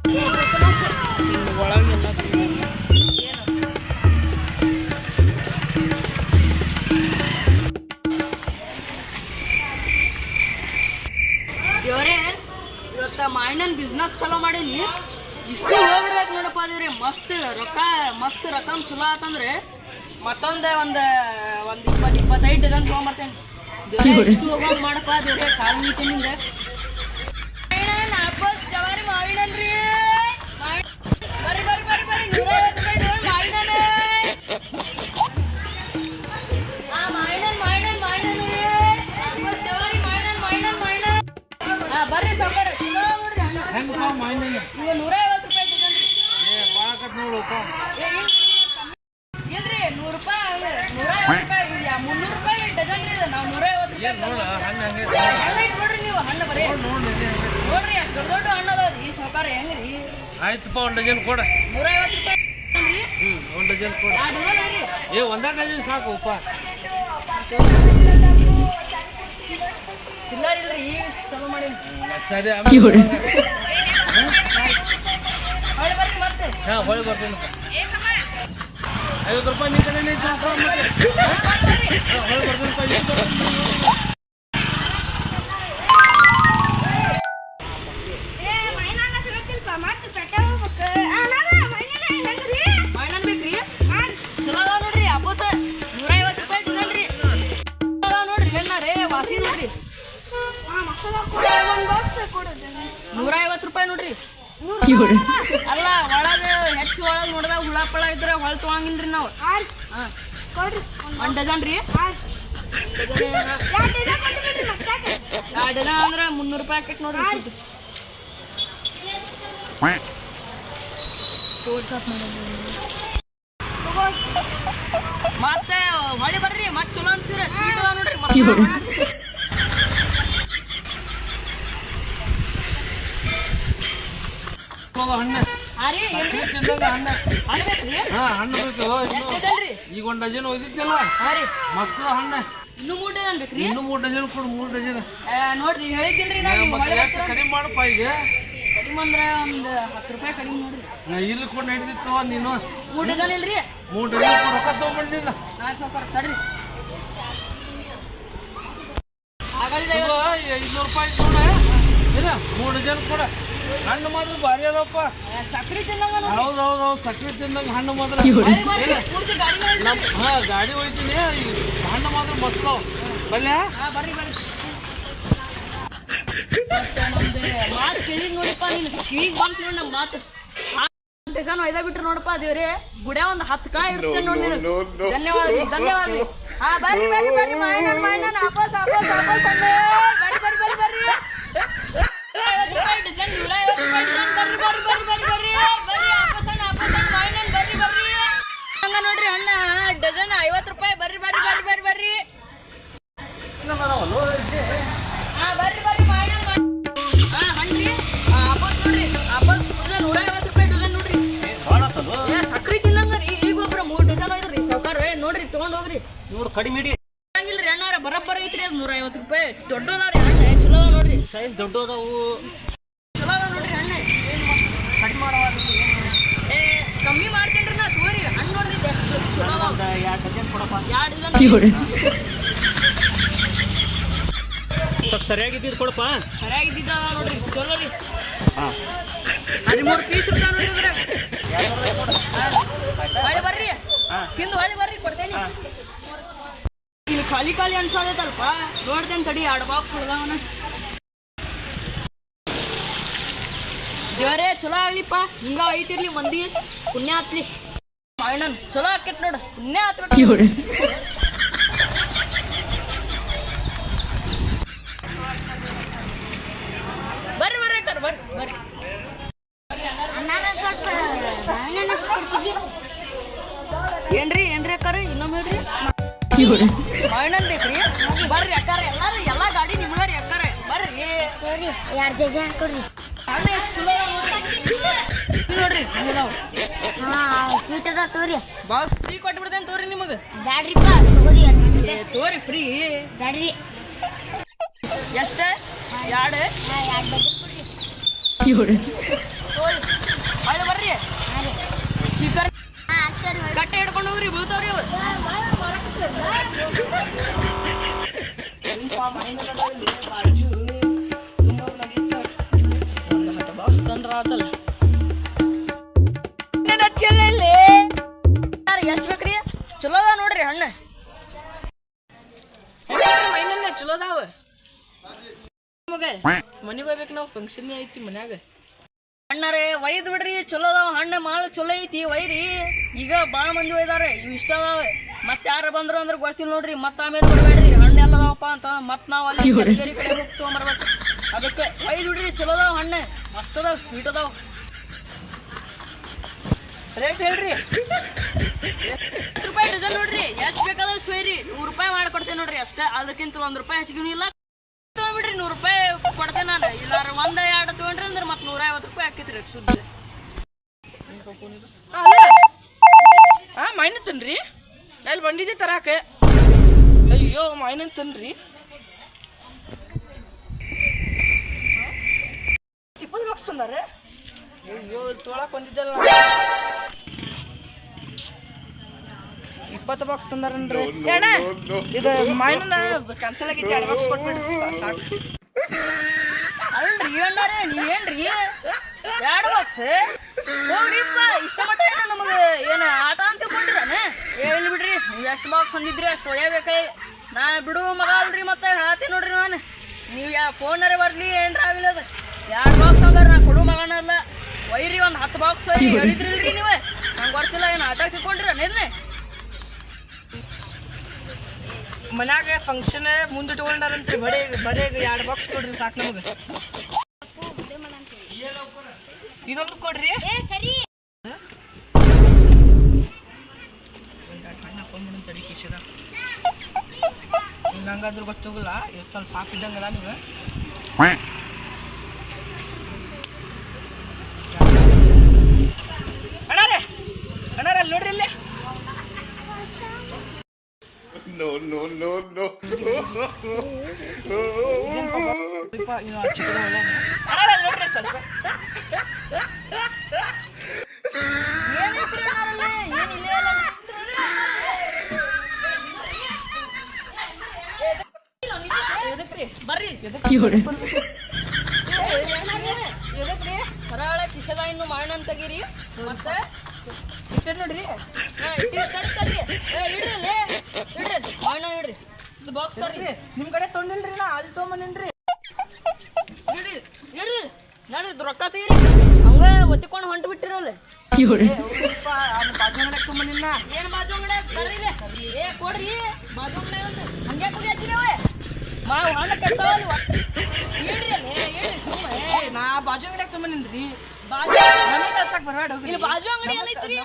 ದೇವ್ರೇ ಇವತ್ತ ಮಾಯಿನ ಬಿಸ್ನೆಸ್ ಚಲೋ ಮಾಡೀನಿ. ಇಷ್ಟು ಹೋಗ್ಬಿಡ್ಬೇಕು ನೋಡಪ್ಪ ದೇವ್ರಿ. ಮಸ್ತ್ ರಕಮ್ ಚಲೋ ಆತಂದ್ರೆ ಮತ್ತೊಂದು ಒಂದು 20-25 ಡಜನ್ ತೊಗೊಂಬರ್ತೇನೆ. ದೇವ್ರೆ ಇಷ್ಟು ಹೋಗೋಂಗೆ ಮಾಡಪ್ಪ ದೇವ್ರೆ. ಕಾಲು ಮೀತಿ ನಿಂಗೆ ಜವಾರಿ ಮಾವಿನನ್ರಿ. ಬರ್ರಿ 150 ರೂಪಾಯಿ ಡೋಲ್ ಮಾವಿನ. ಬರ್ರಿ ಸೌಕರ್ಯ ಇವ 150 ರೂಪಾಯಿ ಇಲ್ರಿ 100 ರೂಪಾಯಿ 150 ರೂಪಾಯಿ 300 ರೂಪಾಯಿ ಡಜನ್ ರೀ. ನಾವು 150 ರೂಪಾಯಿ ನೋಡ್ರಿ. ನೀವು ಹಣ್ಣು ಬರೀ ನೋಡ್ರಿ ಅಷ್ಟು ದೊಡ್ಡ ಹಣ್ಣು ಅದಾವ್ರಿ ಈ ಸೌಕರ್ಯ ಹೆಂಗ್ರಿ. ಆಯ್ತಪ್ಪ 1 ಡಜನ್ ಕೊಡ. 150 ರೂಪಾಯಿ 1 ಡಜನ್ ಕೊಡ. ಒಂದೇ ಡಜನ್ ಸಾಕುಪ್ಪ. ಚಿಲ್ಲರ್ ಇಲ್ರಿ ಈಗ ಚಲೋ ಮಾಡಿ. ಸರಿ ಹೊಳಿ ಬರ್ರಿ ಮತ್ತೆ. ಹಾಂ ಹೊಳಿ ಬರ್ತೀನಿ. 50 ರೂಪಾಯಿ ನೀ ಕಡೆ ಹೊಳಿ ಬರ್ತೀನಿ. ವಾಸಿ ನೋಡ್ರಿ 150 ರೂಪಾಯಿ ನೋಡ್ರಿ. ಅಲ್ಲ ಒಳಗೆ ಹೆಚ್ಚು ಒಳಗೆ ನೋಡಿದಾಗ ಹುಳ ಪಳ ಇದ್ರೆ ಹೊಳ ತೊಗೊಂಗಿಲ್ರಿ ನಾವು. 1 ಡಜನ್ ರೀ. 2 ಡಜನ್ ಅಂದ್ರೆ 300 ರೂಪಾಯಿ ಆಕೈತಿ ನೋಡ್ರಿ. ಮತ್ತೆ ಹೊಳಿ ಬರ್ರಿ ಮತ್ತೆ ಚಲೋ ಅನ್ಸಿರ ಸ್ವೀಟ್ ಅದ ನೋಡ್ರಿ. ಹಣ್ಣು ಈಗ 1 ಡಜನ್ ಒಯ್ದಿದ್ದಲ್ಲ ಮಸ್ತ್ ಹಣ್ಣು. ಇನ್ನೂ 3 ಡಜನ್ ಬೇಕ್ರಿ. ಇನ್ನೂ 3 ಡಜನ್ ಕೊಡು. 3 ಡಜನ್ ನೋಡ್ರಿ ಹೇಳಿದ್ದಿಲ್ರಿ. ಕಡಿಮೆ ಮಾಡಪ್ಪ. ಈಗ ಕಡಿಮೆ ಅಂದ್ರೆ ಒಂದು 10 ರೂಪಾಯಿ ಕಡಿಮೆ ನೋಡ್ರಿ. ಇಲ್ಲಿ ಕೊಟ್ಟು ಹಿಡಿದಿತ್ತು ನೀನು. 3 ಡಜನ್ ಇಲ್ರಿ. 3 ಡಜನ್ ರೊಕ್ಕ ತೊಗೊಂಡಿಲ್ಲ. ನಾ ಸಾವ್ಕಾರ ತಡ್ರಿ. 500 ರೂಪಾಯಿ ಕೊಡ. ಇಲ್ಲ 3 ಡಜನ್ ಕೊಡ. ಹಣ್ಣು ಮಾತ್ರ ಭಾರಿ ಅದಪ್ಪ. ಸಕ್ರಿ ತಿನ್ನಂಗ. ಹೌದೌದು ಸಕ್ರೆ ತಿಂದಂಗ ಹಣ್ಣು ಮಾತ್ರ. ಹಾಂ ಗಾಡಿ ಹೋಯ್ತೀನಿ. ಹಣ್ಣು ಮಾತ್ರ ಮಸ್ತ್ ಬಲ್ಯ. ಬರ್ರಿ ಮಾತು ಕೇಳಿದ್ ನೋಡಪ್ಪ. ನೀನು ಕಿವಿಗೆ ಬಂತು ನೋಡಿ ನಮ್ಮ ಮಾತು. ಡಜನ್ ಒಯ್ದ ಬಿಟ್ರು ನೋಡಪ್ಪ ದೇವ್ರೆ. ಗುಡ್ಯ ಒಂದು 10 ಕಾಯಿ ಇಡ್ತೇನೆ ನೋಡಿ ನೀನು. ಧನ್ಯವಾದ. ಹಾ ಬರ್ರಿ ಮಾಯಿನ ವಾಪಸ್ ಬರ್ರಿ 150 ರೂಪಾಯಿ ಡಜನ್ 150 ರೂಪಾಯಿ ಡಜನ್. ಬರ್ರಿ ವಾಪಸ್ ಮಾಯಿನ ಬರ್ರಿ ಹಂಗ ನೋಡ್ರಿ ಹಣ್ಣ ಡಜನ್ 50 ರೂಪಾಯಿ. ಬರ್ರಿ ಹಾ ಬರ್ರಿ ಮಾಯಿನ. ಹಾ ಹಣ್ಣ್ರಿ ವಾಪಸ್ ನೋಡ್ರಿ. ವಾಪಸ್ 150 ರೂಪಾಯಿ ಡಜನ್ ನೋಡ್ರಿ. ಸಕ್ರಿ ತಿನ್ನಂಗ ರೀ. ಈಗ ಒಬ್ರ 3 ಡಜನ್ ಒಯ್ದ್ರಿ ಸಾವ್ಕಾರ. ನೋಡ್ರಿ ತಗೊಂಡ್ ಹೋಗ್ರಿ. ನೋಡು ಕಡಿಮೆ ಹಂಗಿಲ್ರಿ ಅಣ್ಣಾರ ಬರಬ್ಬರ ಐತ್ರಿ. ಅದು 150 ರೂಪಾಯಿ ದೊಡ್ಡದವ್ರಿ ಹಣ್ಣು. ಚಲೋ ಅದ ನೋಡ್ರಿ. ಸೈಜ್ ದೊಡ್ಡದವು ಚಲೋ ಅದ ನೋಡ್ರಿ ಹಣ್ಣು. ಕಡಿಮೆ ಮಾಡವ. ಕಮ್ಮಿ ಮಾಡ್ತೇನ್ರಿ ನಾ. ತೋರಿ ಹಣ್ಣು ನೋಡ್ರಿ ಎಷ್ಟು ಚಲೋ ಅದಾವ. 2 ಡಜನ್ ಕೊಡಪ್ಪ. 2 ಡಜನ್ ಸ್ವಲ್ಪ ಸರಿಯಾಗಿದ್ದು ಕೊಡಪ್ಪ. ಸರಿಯಾಗಿದ್ದ ನೋಡ್ರಿ ಚಲೋ ರೀ. 13 ಪೀಸ್ ರೂಪಾಯಿ ನೋಡ್ರಿ ಅದ್ರಾಗ. ಹೊಳಿ ಬರ್ರಿ ತಿಂದು ಹೊಳಿ ಬರ್ರಿ ಕೊಡ್ತೇನೆ. ಇಲ್ಲಿ ಖಾಲಿ ಅನ್ಸೋದೈತಲ್ಪ. ನೋಡ್ತೇನೆ ತಡಿ 2 ಬಾಕ್ಸ್ ಹೊಡೆದವನ. ದೇವರೇ ಚಲೋ ಆಗ್ಲಿಪ್ಪ. ಹಿಂಗ ಐತಿರ್ಲಿ ಮಂದಿ. ಪುಣ್ಯ ಹತ್ಲಿ ಮಾವಿನನ್ ಚಲೋ ಆಕೇಟ್ ನೋಡು. ಪುಣ್ಯ ಹತ್ಬೇಕು. ಬರ್ರಿ ಅಕ್ಕಾರ ಬರ್ರಿ. ಏನ್ರಿ ಅಕ್ಕಾರ ಇನ್ನೊಮ್ಮೆ ಹೇಳ್ರಿ. ಮಾವಿನನ್ ಬೇಕ್ರಿ. ಬರ್ರಿ ಅಕ್ಕಾರ. ಎಲ್ಲ ಗಾಡಿ ನಿಮ್ಗಾರಿ ಅಕ್ಕಾರ. ಬರ್ರಿ 2 ಜಗ್ಗಿ ಕೊಡ್ರಿ. ಹಣ್ಣು ಎಷ್ಟು ಚಲೋ ನೋಡ್ರಿ. ಸ್ವೀಟ್ ಅದ ತೋರಿ. ಬಾಕ್ಸ್ ಫ್ರೀ ಕೊಟ್ಬಿಡ್ತೇನೆ ತೋರಿ ನಿಮಗೆ. ಬ್ಯಾಡ್ರಿಪ್ಪ ತೋರಿ. ತೋರಿ ಫ್ರೀ ಬ್ಯಾಡ್ರಿ. ಎಷ್ಟು? 2 ಡಜನ್ ಕೊಡ್ರಿ. ತೋರಿ ಬೀಳ್ತಾವ್ರಿ ಇವು ಎಷ್ಟು ಬೇಕ್ರಿ ಚಲೋ ಅದ ನೋಡ್ರಿ ಹಣ್ಣು ಚಲೋ ಅದಾವ ಮಗ ಮನೆಗೆ ಹೋಗ್ಬೇಕು ನಾವು ಫಂಕ್ಷನ್ ಐತಿ ಮನ್ಯಾಗ ಹಣ್ಣಾರೆ ಒಯ್ದು ಬಿಡ್ರಿ ಚಲೋ ಅದಾವ ಹಣ್ಣು ಮಾಳು ಚಲೋ ಐತಿ ಒಯ್ರಿ ಈಗ ಭಾಳ ಮಂದಿ ಒಯ್ದಾರೆ ಇವು ಇಷ್ಟ ಅದಾವೆ ಮತ್ತೆ ಯಾರು ಬಂದ್ರು ಅಂದ್ರೆ ಗೊತ್ತಿಲ್ಲ ನೋಡ್ರಿ ಮತ್ತೆ ಆಮೇಲೆ ಬರ್ಬೇಡ್ರಿ ಹಣ್ಣು ಎಲ್ಲ ಅದಾವಪ್ಪ ಅಂತ ಮತ್ತೆ ನಾವು ಅಲ್ಲಿ ಕಡೆ ಹೋಗಿ ತೊಗೊಂಬರ್ಬೇಕು ಅದಕ್ಕೆ ಒಯ್ದು ಬಿಡ್ರಿ ಚಲೋ ಅದಾವ ಹಣ್ಣು ಮಸ್ತ್ ಅದಾವ ಸ್ವೀಟ್ ಅದಾವ ರೇಟ್ ಹೇಳ್ರಿ ₹10 ಡಜನ್ ನೋಡ್ರಿ ಎಷ್ಟು ಬೇಕಾದಷ್ಟು ಒಯ್ರಿ ₹100 ಮಾಡ್ಕೊಡ್ತೇನೆ ನೋಡ್ರಿ ಅಷ್ಟೇ ಅದಕ್ಕಿಂತ ₹1 ಹೆಚ್ಚಿಗೆ ಇಲ್ಲ ತೊಗೊಂಡ್ಬಿಡ್ರಿ ₹100 ಕೊಡ್ತೇನೆ ನಾನು ಇಲ್ಲಾರ ಒಂದ ಎರಡು ತೊಗೊಂಡ್ರಿ ಅಂದ್ರೆ ಮತ್ತೆ ₹150 ಹಾಕಿತ್ರಿ ಸುದ್ದಿ ಮೈನ ತನ್ರಿ ಅಲ್ಲಿ ಬಂದಿದ್ದೆ ತರಾಕ ಅಯ್ಯೋ ಮೈನ ತನ್ರಿ 20 ಬಾಕ್ಸ್ ತಂದಾರೆ ಅಯ್ಯೋ ತೊಳಕ್ ಬಂದಿದ್ದಲ್ಲ 20 ಬಾಕ್ಸ್ ತಂದಾರನ್ರಿ ಅಣ್ಣ ಇದು ಮೈನ ಕ್ಯಾನ್ಸಲ್ ಆಗೈತಿ 2 ಬಾಕ್ಸ್ ಕೊಟ್ಬಿಡ್ರಿ ಸಾಕು ಅಲ್ರಿ ಅಣ್ಣಾರೆ ನೀವೇನ್ರಿ 2 ಬಾಕ್ಸ್ ಹೋಗ್ರಿಪ್ಪ ಇಷ್ಟ ಮಟ್ಟ ಏನು ನಮಗೆ ಏನು ಆಟ ಅಂತ ತಿಳ್ಕೊಂಡ್ರಿ ಹೇಳಿ ಬಿಡ್ರಿ ನೀವು ಎಷ್ಟು ಬಾಕ್ಸ್ ಅಂದಿದ್ರಿ ಅಷ್ಟು ಒಯ್ಯಬೇಕೈ ನಾ ಬಿಡು ಮಗ ಅಲ್ರಿ ಮತ್ತೆ ಹೇಳ್ತೀನಿ ನೋಡ್ರಿ ನಾನು ನೀವು ಫೋನರೇ ಬರಲಿ ಏನ್ರ ಆಗಲಿ ಅದು 2 ಬಾಕ್ಸ್ ಹಂಗಾರೆ ನಾ ಕೊಡು ಮಗನಲ್ಲ ಒಯ್ರಿ ಒಂದು 10 ಬಾಕ್ಸ್ ಒಯ್ರಿ ಹೇಳಿದ್ರಿಲ್ರಿ ನೀವು ನಂಗೆ ಗೊತ್ತಿಲ್ಲ ಏನು ಆಟ ತಿಳ್ಕೊಂಡ್ರಿ ನೆನ್ನೆ ಮನ್ಯಾಗ ಫಂಕ್ಷನ್ ಮುಂದೆ ತಗೊಂಡಾರಂತ್ರಿ ಬಡೇ 2 ಬಾಕ್ಸ್ ಕೊಡ್ರಿ ಸಾಕು ನಮಗೆ ಇದೊಂದು ಕೊಡ್ರಿ ಸರಿ ನಂಗಾದ್ರೂ ಗೊತ್ತಾಗಲ್ಲ ಎಷ್ಟು ಸ್ವಲ್ಪ ಹಾಕಿದ್ದಂಗಲ್ಲ ನೀವು ಅಣ್ಣಾರೆ ಅಲ್ಲಿ ನೋಡ್ರಿ ಇಲ್ಲಿ No. ಅಣ್ಣಾರೆ ನೋಡ್ರಿ ಸ್ವಲ್ಪ ಏನೈತ್ರಿ ಅಣ್ಣಾರಲ್ಲೇ ಏನಿಲ್ಲ ಬರ್ರಿ ಸರಳ ಕಿಶದ ಇನ್ನು ಮಾಡೋಣ ತೆಗೀರಿ ಮತ್ತೆ ನೋಡ್ರಿ ತಡ್ರಿ ಇಡ್ರಿ ಮಾಡೋಣ ಇಡ್ರಿ ಇದು ಬಾಕ್ಸ್ ತರ್ರಿ ನಿಮ್ ಕಡೆ ತೊಗೊಂಡಿಲ್ರಿ ನಾ ಅಲ್ಲಿ ತೊಗೊಂಬಂದೇನ್ರಿ ಇಡ್ರಿ ನೋಡ್ರಿ ರೊಕ್ಕ ತೆಗೀರಿ ಹಂಗ ಒತ್ತಿಕೊಂಡು ಹೊಂಟು ಬಿಟ್ಟಿರಲ್ಲ ಬಾಜು ಅಂಗಡಿಯಾಗ ತೊಗೊಂಬಂದಿಲ್ಲ ಏನು ಬಾಜು ಅಂಗಡಿ ಬರ್ರಿ ಏ ಕೊಡ್ರಿ ಬಾಜು ಅಂಗಡಿ ಹಂಗೆ ಕುಡಿ ಹಚ್ಚಿರವೆ ಹಣ್ಣ ಕೆಡ್ತಾವಲ್ಲ ಇಡ್ರಿ ಸುಮ್ಮನೆ ನಾ ಬಾಜು ಅಂಗಡಿಯಾಗ ತೊಗೊಂಬಂದಿನ್ರಿ ಬಾಜು ನಮಗೆ ಕರ್ಸಕ್ ಬರಬೇಡ ಇಲ್ಲಿ ಬಾಜು ಅಂಗಡಿ ಎಲ್ಲ ಐತ್ರಿ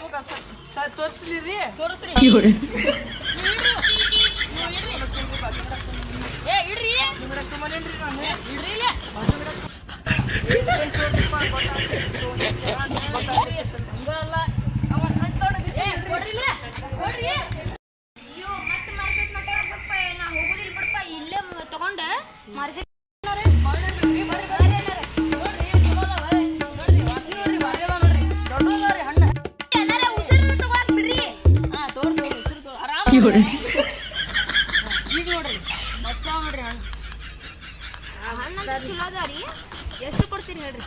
ತೋರಿಸ್ಲಿ ತೋರಿಸ್ರಿ ಏ ಇಡ್ರಿ ತೊಗೊಂಬಂದೇನ್ರಿ ನಾನು ಇಡ್ರಿ ಇಲ್ಲೇ ಹಂಗಲ್ಲ ಏ ಕೊಡ್ರಿ ಇಲ್ಲೇ ಕೊಡ್ರಿ ಅಯ್ಯೋ ಮತ್ತೆ ಮಾರ್ಕೆಟ್ ಮಟ್ಟ ಹೋಗ್ಬೇಕಪ್ಪ ನಾ ಹೋಗೋದಿಲ್ಲ ಬಿಡಪ್ಪ ಇಲ್ಲೇ ತಗೊಂಡೆ ಮಾರ್ಕೆಟ್ ಏನಾರ ಉಸಿರು ತಗೊಳಕ್ ಬಿಡ್ರಿ ಈಗ ನೋಡ್ರಿ ಮಸ್ತ್ ನೋಡ್ರಿ ಹಣ್ಣು ಹಣ್ಣಂತ ಚಲೋ ಅದಾರಿ ಎಷ್ಟು ಕೊಡ್ತೀರಿ ಹೇಳ್ರಿ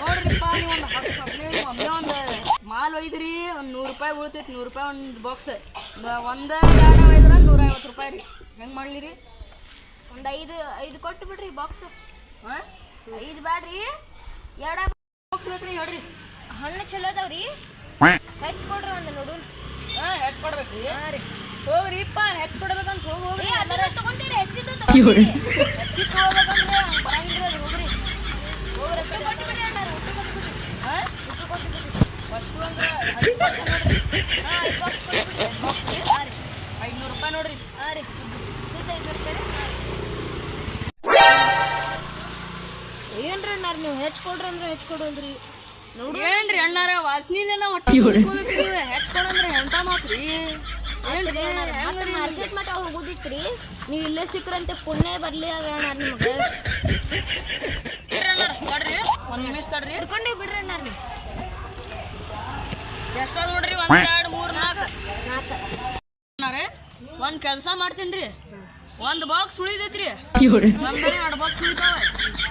ನೋಡ್ರಿಪ್ಪ ನೀವು ಒಂದು 10 ಒಮ್ಮೆ ಒಂದು ಮಾಲ್ ಒಯ್ದ್ರಿ ಒಂದು ₹100 ಬೀಳ್ತೈತಿ ₹100 ಒಂದು ಬಾಕ್ಸ್ ಒಂದು 2 ಒಯ್ದ್ರೆ ₹150 ರೀ ಹೆಂಗೆ ಮಾಡಲಿ ರೀ ಒಂದು ಐದು ಕೊಟ್ಟು ಬಿಡ್ರಿ ಬಾಕ್ಸ್ ಹಾಂ 5 ಬ್ಯಾಡ್ರಿ 2 ಬಾಕ್ಸ್ ಬೇಕ್ರಿ ಹೇಳ್ರಿ ಹಣ್ಣು ಚಲೋ ಅದಾವ್ರಿ ಹೆಚ್ಚು ಕೊಡ್ರಿ ಒಂದು ನೋಡು ಹಾಂ ಹೆಚ್ಚು ಕೊಡ್ಬೇಕು ರೀ ಹಾಂ ರೀ ಹೋಗ್ರಿಪ್ಪ ಹೆಚ್ಚು ಕೊಡ್ಬೇಕಂತ ಹೋಗ್ರಿ ಅದರ ತಗೊಂತೀರಿ ಹೆಚ್ಚಿದ್ದು ತಗೊಂತೀರಿ ಹೆಚ್ಚು ಹೋಗ್ಬೇಕಂದ್ರೆ ಹಂಗೆ ಬರಂಗಿಲ್ಲ ರೀ ಹೋಗ್ರಿ ಉಪ್ಪು ಕೊಟ್ಟು ಬಿಡ್ರಿ ಅಣ್ಣ ಉಪ್ಪು ಕೊಟ್ಟು ಬಿಡ್ರಿ ಹಾಂ ಉಪ್ಪು ಕೊಟ್ಟು ಬಿಡ್ರಿ ಫಸ್ಟು ಅಂದ್ರೆ 10 ಬಾಕ್ಸ್ ನೋಡ್ರಿ ಹಾಂ 5 ಬಾಕ್ಸ್ ಕೊಟ್ಟು ಬಿಡ್ರಿ ಹಾಂ ರೀ ₹500 ನೋಡ್ರಿ ಹಾಂ ರೀ ಶುದ್ಧ 5 ರೂಪಾಯಿ ಏನ್ರಿ ಅಣ್ಣಾರ ನೀವು ಹೆಚ್ಚು ಕೊಡ್ರಿ ಅಂದ್ರೆ ಹೆಚ್ಚು ಕೊಡೋದ್ರಿ ನೋಡಿ ಏನ್ರಿ ಅಣ್ಣಾರ ವಾಸನಿಲೆ ನಾವು ಹೊಟ್ಟೆ ಹೆಚ್ಚ್ಕೊಳಂದ್ರೆ ಎಂತ ಮಾತ್ರಿ ಏನ್ರಿ ಮಾರ್ಕೆಟ್ ಮಟ್ಟ ಹೋಗೋದಿತ್ರಿ ನೀವು ಇಲ್ಲೇ ಸಿಕ್ಕ್ರಂತೆ ಪುಣ್ಯ ಬರ್ಲಿ ಅಣ್ಣ ನಿಮಗೆ ತಡ್ರಿ 1 ನಿಮಿಷ ತಡ್ರಿ ಹಿಡ್ಕೊಂಡೇ ಬಿಡ್ರಿ ಅಣ್ಣಾರ ನೀವು ಎಷ್ಟಾದ ನೋಡ್ರಿ 1 2 3 4 ಒಂದು ಕೆಲಸ ಮಾಡ್ತೀನಿ ರೀ, ಒಂದು ಬಾಕ್ಸ್ ಉಳಿದೈತ್ರಿ, ನಮ್ದೇ 2 ಬಾಕ್ಸ್ ಉಳಿತಾವೆ,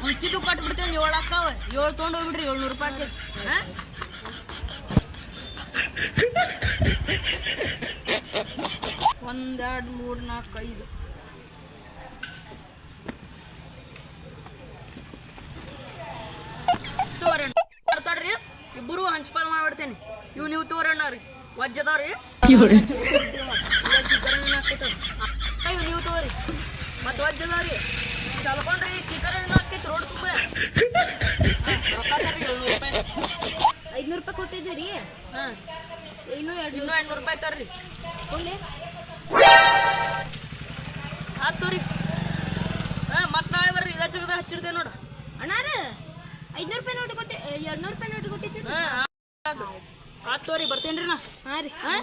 ಉಳ್ಕಿದ್ದು ಕಟ್ಬಿಡ್ತೇನೆ, 7 ಅಕ್ಕಾವೆ, 7 ತೊಗೊಂಡು ಹೋಗ್ಬಿಡ್ರಿ, 700 ರೂಪಾಯಿ ಆಕೈತಿ. 1 2 3 4 5 ತೋರಣ್ಣ ಬರ್ತಾಡ್ರಿ, ಇಬ್ಬರು ಹಂಚ್ಪಾಲ್ ಮಾಡ್ಬಿಡ್ತೇನೆ. ನೀವು ತೋರಣ್ಣ ರೀ, ವಜ್ಜದವ್ರಿ ನೀವು ತಗೋರಿ, ಮತ್ತೆ ವಜ್ಜದವ್ರಿ ಚಲ್ಕೊಂಡ್ರಿ, ಶೀಕರಣೆ ಹಾಕೈತಿ ರೋಡ್ ತುಂಬ ರೊಕ್ಕ ತರ್ರಿ 700 ರೂಪಾಯಿ. 500 ರೂಪಾಯಿ ಕೊಟ್ಟಿದ್ದೀವಿ ರೀ. ಹಾಂ, ಇನ್ನೂ 800 ರೂಪಾಯಿ ತರ್ರಿ. ಕೊಡ್ಲಿ ಆತು ರೀ. ಹಾಂ, ಮತ್ತೆ ನಾಳೆ ಬರ್ರಿ, ಇದ ಜಗದ ಹಚ್ಚಿಡ್ತೇವೆ ನೋಡು. ಅಣ್ಣಾರ 500 ರೂಪಾಯಿ ನೋಟ್ ಕೊಟ್ಟಿ, 200 ರೂಪಾಯಿ ನೋಟ್ ಕೊಟ್ಟಿದ್ದೀರಿ. ಹಾಂ ಆತು ತೋರಿ, ಬರ್ತೇನೆ ರೀ ನಾ. ಹಾಂ ರೀ. ಹಾಂ,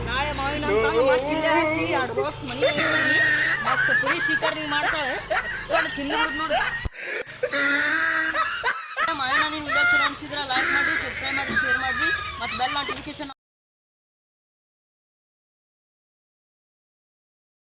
ನಾಳೆ ಮಾವಿನ ಹಣ್ಣು ಮಸ್ತ್ ಇಲ್ಲೇ ಹಾಕಿ 2 ಬಾಕ್ಸ್ ಮನೆ ಮಸ್ತ್ ಪುರಿ ಶೀಕರ್ಣಿ ಮಾಡ್ತಾಳೆ, ತಿನ್ನಬಹುದು ನೋಡಿ. ಮಾವಿನ ಹಣ್ಣಿನ ವಿಡಿಯೋ ಚಲೋ ಅನಿಸಿದ್ರೆ ಲೈಕ್ ಮಾಡಿ, ಸಬ್ಸ್ಕ್ರೈಬ್ ಮಾಡಿ, ಶೇರ್ ಮಾಡಿ, ಮತ್ತು ಬೆಲ್ ನೋಟಿಫಿಕೇಶನ್